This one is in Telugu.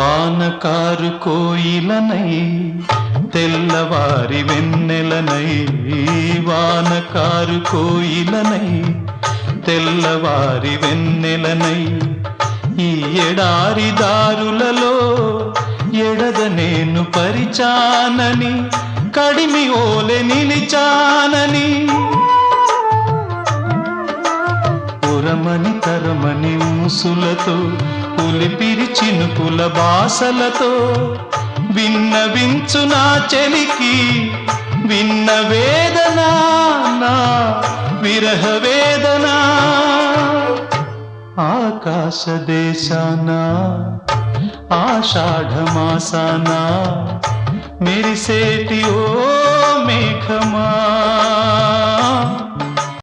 వానకారు కోయిలనై తెల్లవారి వెన్నెలనై, వానకారు కోయిలనై తెల్లవారి వెన్నెలనై, ఈ ఎడారి దారులలో ఎడద నేను పరిచానని, కడిమి ఓలె నిలిచానని, ఉరమని తరమని ముసులతో ఉలిపిరి చినుకుల బాసలతో విన్నవించు నా చెలికి విన్న వేదన, నా విరహ వేదన. ఆకాశ దేశాన ఆషాఢమాసాన మెరిసేటి ఓ మేఘమా.